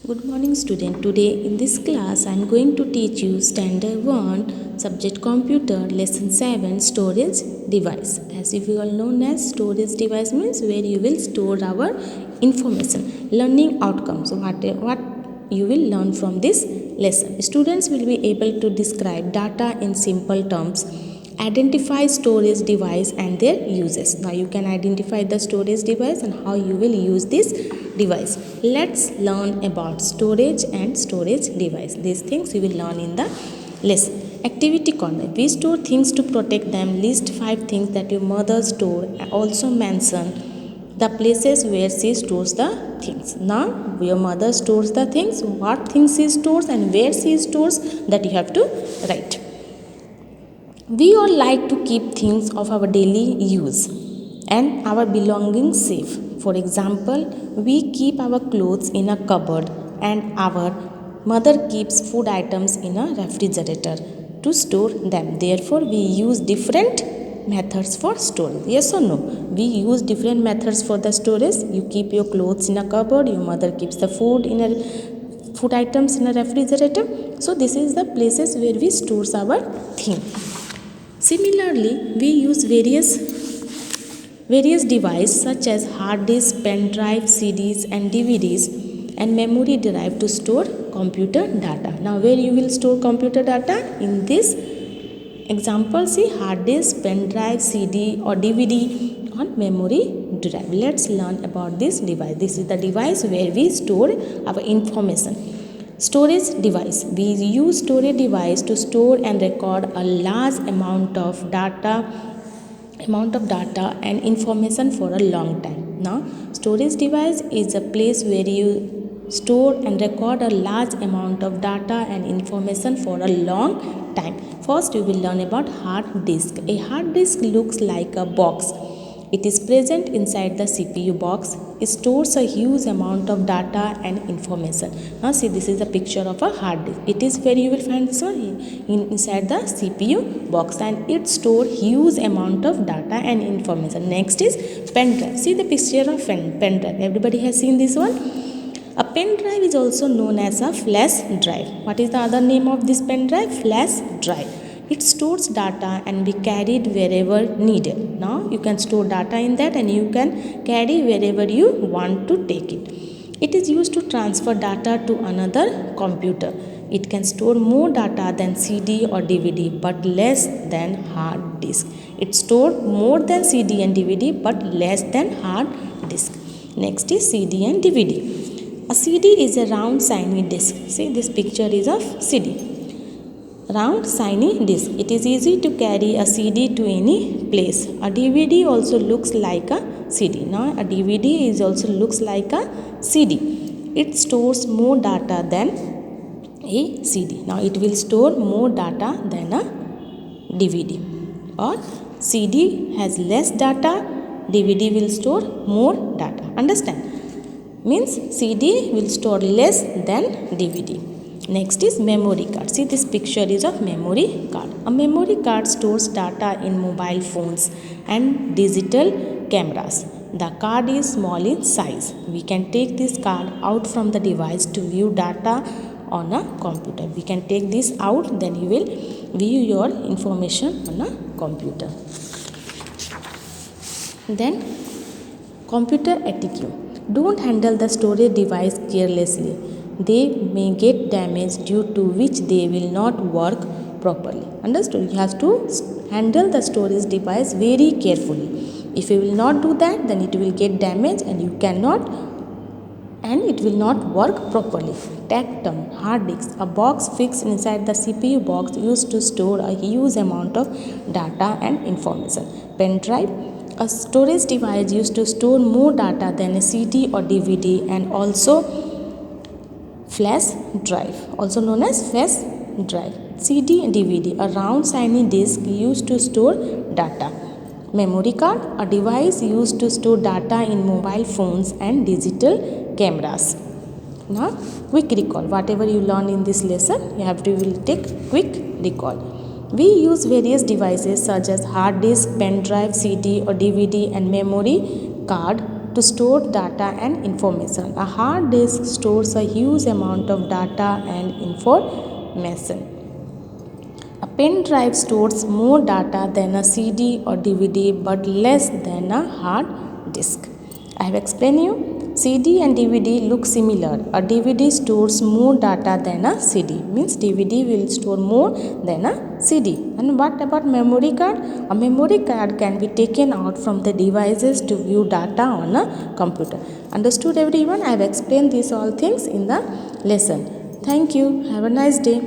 Good morning student. Today in this class I am going to teach you standard 1 subject computer lesson 7 storage device. As if you all known as storage device means where you will store our information, learning outcomes, what you will learn from this lesson. Students will be able to describe data in simple terms, identify storage device and their uses. Now you can identify the storage device and how you will use this device. Let's learn about storage and storage device. These things you will learn in the lesson. Activity corner. We store things to protect them. List 5 things that your mother store. Also mention the places where she stores the things. Now your mother stores the things, what things she stores and where she stores, that you have to write. We all like to keep things of our daily use and our belongings safe. For example, we keep our clothes in a cupboard and our mother keeps food items in a refrigerator to store them. Therefore, we use different methods for storage. Yes or no? We use different methods for the storage. You keep your clothes in a cupboard, your mother keeps the food items in a refrigerator. So this is the places where we store our things. Similarly, we use various devices such as hard disk, pen drive, CDs and DVDs and memory drive to store computer data. Now where you will store computer data? In this example, see hard disk, pen drive, CD or DVD on memory drive. Let's learn about this device. This is the device where we store our information. Storage device. We use storage device to store and record a large amount of data and information for a long time. Now, storage device is a place where you store and record a large amount of data and information for a long time. First, you will learn about hard disk. A hard disk looks like a box. It is present inside the CPU box. It stores a huge amount of data and information. Now see, this is a picture of a hard disk. It is where you will find this one inside the CPU box and it stores huge amount of data and information. Next is pen drive. See the picture of pen drive. Everybody has seen this one. A pen drive is also known as a flash drive. What is the other name of this pen drive? Flash drive. It stores data and be carried wherever needed. Now you can store data in that and you can carry wherever you want to take it. It is used to transfer data to another computer. It can store more data than CD or DVD but less than hard disk. It stores more than CD and DVD but less than hard disk. Next is CD and DVD. A CD is a round shiny disk. See, this picture is of CD. Round shiny disk. It is easy to carry a CD to any place. A DVD also looks like a CD. Now a DVD is also looks like a CD. It stores more data than a CD. Now it will store more data than a DVD. Or CD has less data, DVD will store more data. Understand? Means CD will store less than DVD. Next is memory card. See, this picture is of memory card. A memory card stores data in mobile phones and digital cameras. The card is small in size. We can take this card out from the device to view data on a computer. We can take this out, then you will view your information on a computer. Then computer etiquette. Don't handle the storage device carelessly. They may get damaged due to which they will not work properly. Understood? You have to handle the storage device very carefully. If you will not do that, then it will get damaged and it will not work properly. Tactum, hard disk, a box fixed inside the CPU box used to store a huge amount of data and information. Pen drive, a storage device used to store more data than a CD or DVD, and also flash drive, also known as flash drive. CD and DVD, a round shiny disk used to store data. Memory card, a device used to store data in mobile phones and digital cameras. Now quick recall. Whatever you learn in this lesson, you will take quick recall. We use various devices such as hard disk, pen drive, CD or DVD and memory card to store data and information. A hard disk stores a huge amount of data and information. A pen drive stores more data than a CD or DVD but less than a hard disk. I have explained you. CD and DVD look similar. A DVD stores more data than a CD. Means DVD will store more than a CD. And what about memory card? A memory card can be taken out from the devices to view data on a computer. Understood everyone? I have explained these all things in the lesson. Thank you. Have a nice day.